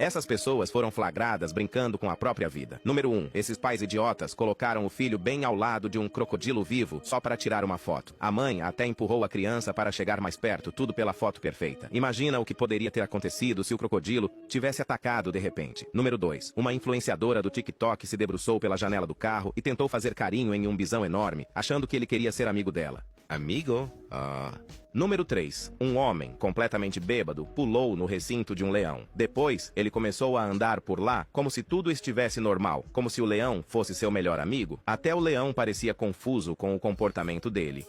Essas pessoas foram flagradas brincando com a própria vida. Número 1. Esses pais idiotas colocaram o filho bem ao lado de um crocodilo vivo só para tirar uma foto. A mãe até empurrou a criança para chegar mais perto, tudo pela foto perfeita. Imagina o que poderia ter acontecido se o crocodilo tivesse atacado de repente. Número 2. Uma influenciadora do TikTok se debruçou pela janela do carro e tentou fazer carinho em um bisão enorme, achando que ele queria ser amigo dela. Amigo? Número 3. Um homem, completamente bêbado, pulou no recinto de um leão. Depois, ele começou a andar por lá como se tudo estivesse normal, como se o leão fosse seu melhor amigo. Até o leão parecia confuso com o comportamento dele.